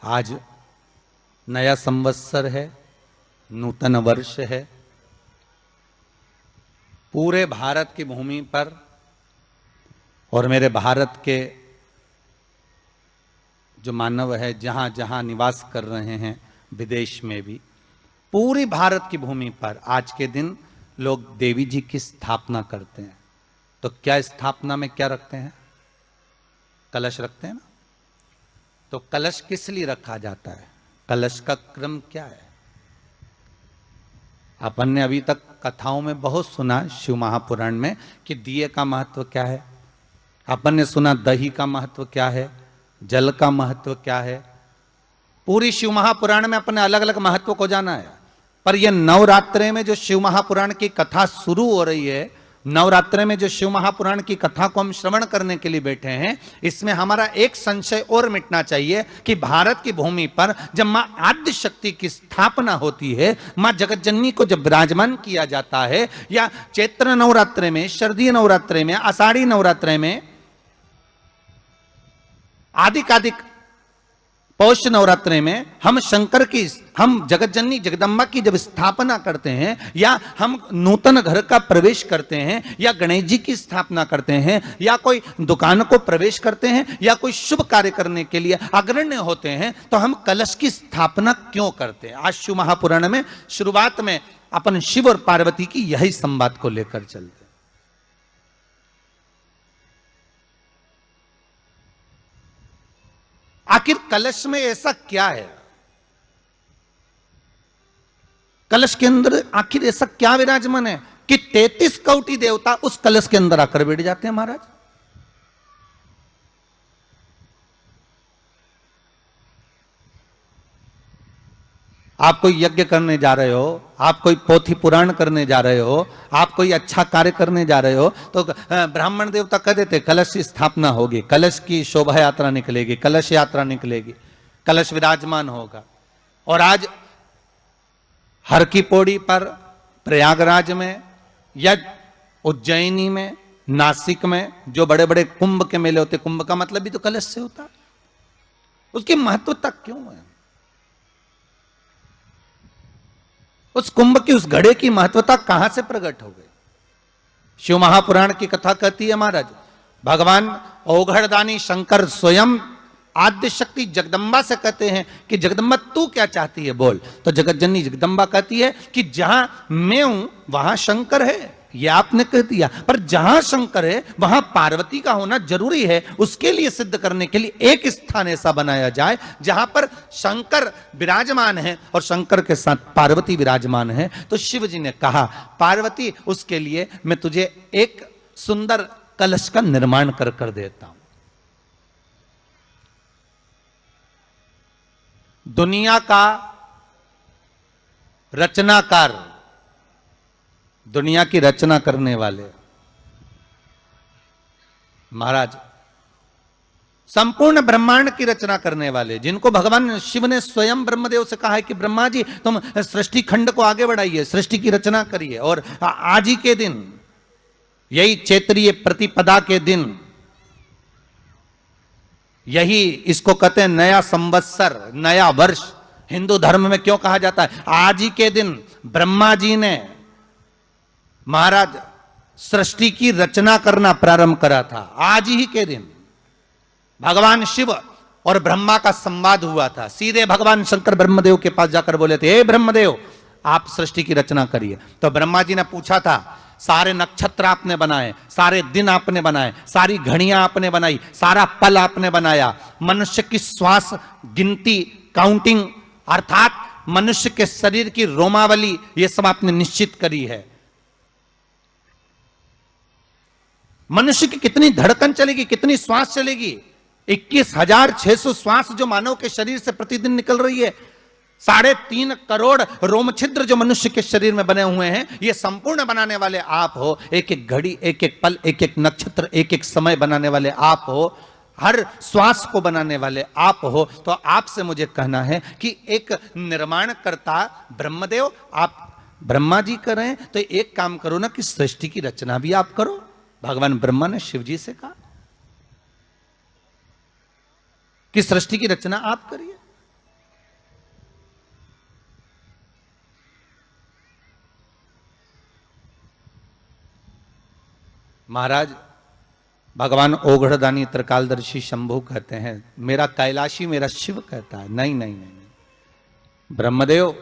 आज नया संवत्सर है, नूतन वर्ष है। पूरे भारत की भूमि पर और मेरे भारत के जो मानव है जहां जहां निवास कर रहे हैं, विदेश में भी, पूरी भारत की भूमि पर आज के दिन लोग देवी जी की स्थापना करते हैं। तो क्या स्थापना में क्या रखते हैं? कलश रखते हैं ना। तो कलश किस लिए रखा जाता है? कलश का क्रम क्या है? अपन ने अभी तक कथाओं में बहुत सुना, शिव महापुराण में, कि दिए का महत्व क्या है। अपन ने सुना दही का महत्व क्या है, जल का महत्व क्या है। पूरी शिव महापुराण में अपने अलग अलग महत्व को जाना है। पर यह नवरात्रे में जो शिव महापुराण की कथा शुरू हो रही है, नवरात्रे में जो शिव महापुराण की कथा को हम श्रवण करने के लिए बैठे हैं, इसमें हमारा एक संशय और मिटना चाहिए कि भारत की भूमि पर जब मां आद्य शक्ति की स्थापना होती है, मां जगत जननी को जब विराजमान किया जाता है, या चैत्र नवरात्रे में, शरदीय नवरात्रे में, आषाढ़ी नवरात्रे में, आदिकादिक पौष नवरात्रे में हम शंकर की, हम जगत जननी जगदम्बा की जब स्थापना करते हैं, या हम नूतन घर का प्रवेश करते हैं, या गणेश जी की स्थापना करते हैं, या कोई दुकान को प्रवेश करते हैं, या कोई शुभ कार्य करने के लिए अग्रण्य होते हैं, तो हम कलश की स्थापना क्यों करते हैं? आज शिव महापुराण में शुरुआत में अपन शिव और पार्वती की यही संवाद को लेकर चलते हैं। आखिर कलश में ऐसा क्या है? कलश के अंदर आखिर ऐसा क्या विराजमान है कि 33 कोटि देवता उस कलश के अंदर आकर बैठ जाते हैं? महाराज, आप कोई यज्ञ करने जा रहे हो, आप कोई पोथी पुराण करने जा रहे हो, आप कोई अच्छा कार्य करने जा रहे हो, तो ब्राह्मण देवता कह देते कलश की स्थापना होगी, कलश की शोभा यात्रा निकलेगी, कलश यात्रा निकलेगी, कलश विराजमान होगा। और आज हर की पौड़ी पर, प्रयागराज में, या उज्जैनी में, नासिक में जो बड़े बड़े कुंभ के मेले होते, कुंभ का मतलब भी तो कलश से होता, उसकी महत्वता क्यों है? उस कुंभ की, उस घड़े की महत्वता कहां से प्रकट हो गई? शिव महापुराण की कथा कहती है महाराज, भगवान ओघड़दानी शंकर स्वयं आद्य शक्ति जगदम्बा से कहते हैं कि जगदम्बा तू क्या चाहती है, बोल। तो जगत जननी जगदम्बा कहती है कि जहां मैं हूं वहां शंकर है। ये आपने कह दिया, पर जहां शंकर है वहां पार्वती का होना जरूरी है। उसके लिए सिद्ध करने के लिए एक स्थान ऐसा बनाया जाए जहां पर शंकर विराजमान है और शंकर के साथ पार्वती विराजमान है। तो शिव जी ने कहा, पार्वती, उसके लिए मैं तुझे एक सुंदर कलश का निर्माण कर देता हूं। दुनिया का रचनाकार, दुनिया की रचना करने वाले महाराज, संपूर्ण ब्रह्मांड की रचना करने वाले, जिनको भगवान शिव ने स्वयं ब्रह्मदेव से कहा है कि ब्रह्मा जी तुम सृष्टि खंड को आगे बढ़ाइए, सृष्टि की रचना करिए। और आज ही के दिन, यही चैत्रीय प्रतिपदा के दिन, यही इसको कहते हैं नया संवत्सर, नया वर्ष। हिंदू धर्म में क्यों कहा जाता है? आज ही के दिन ब्रह्मा जी ने महाराज सृष्टि की रचना करना प्रारंभ करा था। आज ही के दिन भगवान शिव और ब्रह्मा का संवाद हुआ था। सीधे भगवान शंकर ब्रह्मदेव के पास जाकर बोले थे, हे ब्रह्मदेव, आप सृष्टि की रचना करिए। तो ब्रह्मा जी ने पूछा था, सारे नक्षत्र आपने बनाए, सारे दिन आपने बनाए, सारी घड़ियां आपने बनाई, सारा पल आपने बनाया, मनुष्य की श्वास गिनती, काउंटिंग, अर्थात मनुष्य के शरीर की रोमावली, ये सब आपने निश्चित करी है। मनुष्य की कितनी धड़कन चलेगी, कितनी श्वास चलेगी, 21,600 श्वास जो मानव के शरीर से प्रतिदिन निकल रही है, 3.5 करोड़ रोम छिद्र जो मनुष्य के शरीर में बने हुए हैं, ये संपूर्ण बनाने वाले आप हो। एक एक घड़ी, एक एक पल, एक एक नक्षत्र, एक एक समय बनाने वाले आप हो। हर श्वास को बनाने वाले आप हो। तो आपसे मुझे कहना है कि एक निर्माणकर्ता ब्रह्मदेव, आप ब्रह्मा जी करें तो एक काम करो ना कि सृष्टि की रचना भी आप करो। भगवान ब्रह्मा ने शिव जी से कहा कि सृष्टि की रचना आप करिए। महाराज भगवान ओघड़दानी त्रिकालदर्शी शंभु कहते हैं, मेरा कैलाशी मेरा शिव कहता है, नहीं नहीं नहीं, नहीं। ब्रह्मदेव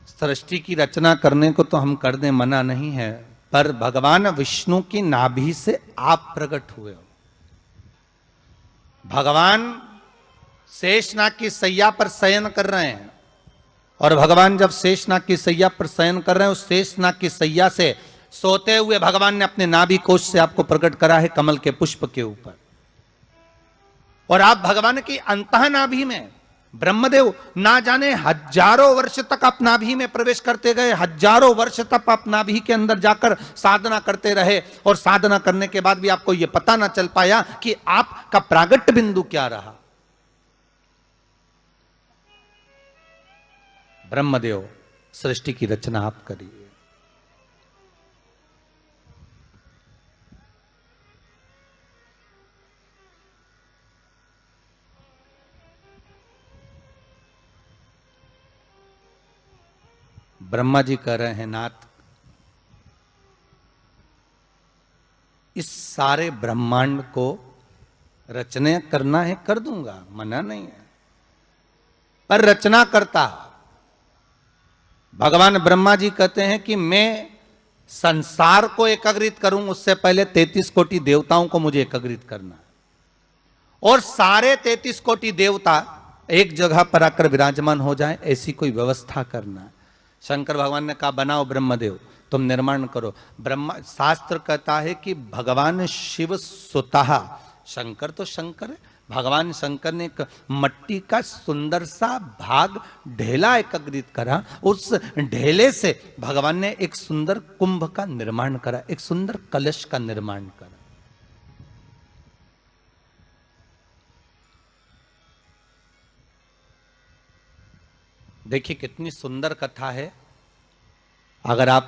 सृष्टि की रचना करने को तो हम कर दें, मना नहीं है, पर भगवान विष्णु की नाभि से आप प्रकट हुए हो। भगवान शेषनाग की सैया पर शयन कर रहे हैं, और भगवान जब शेषनाग की सैया पर शयन कर रहे हैं, उस शेषनाग की सैया से सोते हुए भगवान ने अपने नाभि कोश से आपको प्रकट करा है कमल के पुष्प के ऊपर, और आप भगवान की अंतः नाभि में, ब्रह्मदेव ना जाने हजारों वर्ष तक आप नाभि में प्रवेश करते गए, हजारों वर्ष तक आप नाभि के अंदर जाकर साधना करते रहे, और साधना करने के बाद भी आपको यह पता ना चल पाया कि आपका प्रागट्य बिंदु क्या रहा। ब्रह्मदेव सृष्टि की रचना आप करिए। ब्रह्मा जी कह रहे हैं, नाथ इस सारे ब्रह्मांड को रचना करना है कर दूंगा, मना नहीं है, पर रचना करता भगवान ब्रह्मा जी कहते हैं कि मैं संसार को एकाग्रित करूं, उससे पहले 33 कोटि देवताओं को मुझे एकाग्रित करना है, और सारे 33 कोटि देवता एक जगह पर आकर विराजमान हो जाए, ऐसी कोई व्यवस्था करना है। शंकर भगवान ने कहा बनाओ ब्रह्मदेव, तुम निर्माण करो। ब्रह्मा शास्त्र कहता है कि भगवान शिव स्वतः, शंकर तो शंकर है, भगवान शंकर ने एक मट्टी का सुंदर सा भाग ढेला एकत्रित करा, उस ढेले से भगवान ने एक सुंदर कुंभ का निर्माण करा, एक सुंदर कलश का निर्माण करा। देखिए कितनी सुंदर कथा है। अगर आप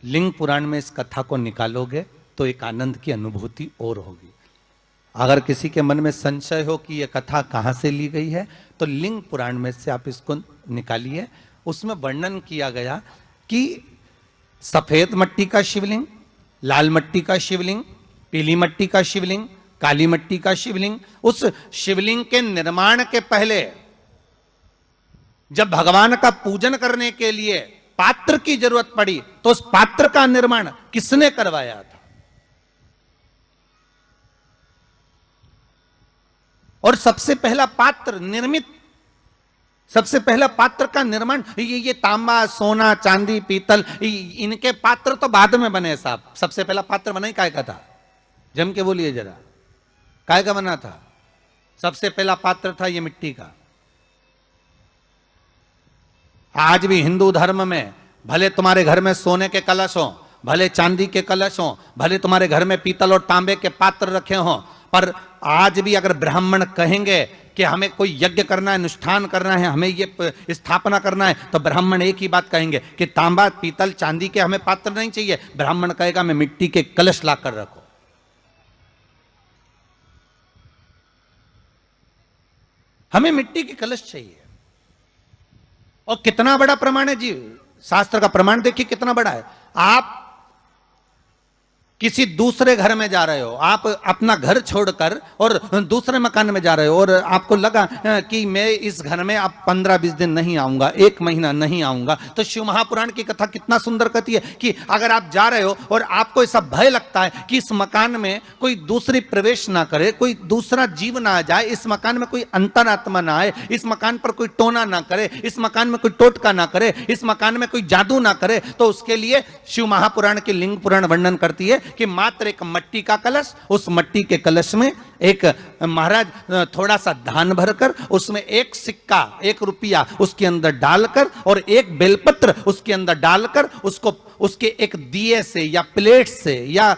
लिंग पुराण में इस कथा को निकालोगे तो एक आनंद की अनुभूति और होगी। अगर किसी के मन में संशय हो कि यह कथा कहां से ली गई है, तो लिंग पुराण में से आप इसको निकालिए। उसमें वर्णन किया गया कि सफेद मट्टी का शिवलिंग, लाल मट्टी का शिवलिंग, पीली मट्टी का शिवलिंग, काली मट्टी का शिवलिंग, उस शिवलिंग के निर्माण के पहले जब भगवान का पूजन करने के लिए पात्र की जरूरत पड़ी, तो उस पात्र का निर्माण किसने करवाया था? और सबसे पहला पात्र निर्मित, सबसे पहला पात्र का निर्माण, ये तांबा, सोना, चांदी, पीतल, इनके पात्र तो बाद में बने साहब। सबसे पहला पात्र बना ही काय का था? जम के बोलिए जरा, काय का बना था? सबसे पहला पात्र था ये मिट्टी का। आज भी हिंदू धर्म में भले तुम्हारे घर में सोने के कलश हो, भले चांदी के कलश हो, भले तुम्हारे घर में पीतल और तांबे के पात्र रखे हों, पर आज भी अगर ब्राह्मण कहेंगे कि हमें कोई यज्ञ करना है, अनुष्ठान करना है, हमें ये स्थापना करना है, तो ब्राह्मण एक ही बात कहेंगे कि तांबा, पीतल, चांदी के हमें पात्र नहीं चाहिए। ब्राह्मण कहेगा मैं मिट्टी के कलश लाकर रखो। हमें मिट्टी के कलश चाहिए। और कितना बड़ा प्रमाण है जी, शास्त्र का प्रमाण देखिए कितना बड़ा है। आप किसी दूसरे घर में जा रहे हो, आप अपना घर छोड़कर और दूसरे मकान में जा रहे हो, और आपको लगा कि मैं इस घर में अब 15-20 दिन नहीं आऊंगा, 1 महीना नहीं आऊंगा, तो शिव महापुराण की कथा कितना सुंदर कहती है कि अगर आप जा रहे हो और आपको ऐसा भय लगता है कि इस मकान में कोई दूसरी प्रवेश ना करे, कोई दूसरा जीव ना आ जाए, इस मकान में कोई अंतरात्मा ना आए, इस मकान पर कोई टोना ना करे, इस मकान में कोई टोटका ना करे, इस मकान में कोई जादू ना करे, तो उसके लिए शिव महापुराण की लिंग पुराण वर्णन करती है कि मात्र एक मट्टी का कलश, उस मट्टी के कलश में एक महाराज थोड़ा सा धान भरकर, उसमें 1 सिक्का, 1 रुपया उसके अंदर डालकर और 1 बेलपत्र उसके अंदर डालकर, उसको उसके एक दिए से या प्लेट से या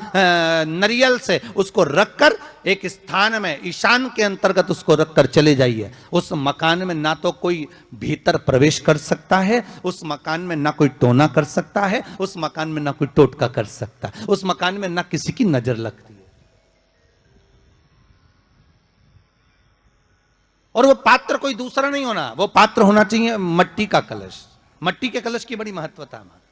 नरियल से उसको रखकर एक स्थान में ईशान के अंतर्गत उसको रखकर चले जाइए। उस मकान में ना तो कोई भीतर प्रवेश कर सकता है, उस मकान में ना कोई टोना कर सकता है, उस मकान में ना कोई टोटका कर सकता है, उस मकान में ना किसी की नजर लगती है। और वो पात्र कोई दूसरा नहीं होना, वो पात्र होना चाहिए मट्टी का कलश। मट्टी के कलश की बड़ी महत्वता है।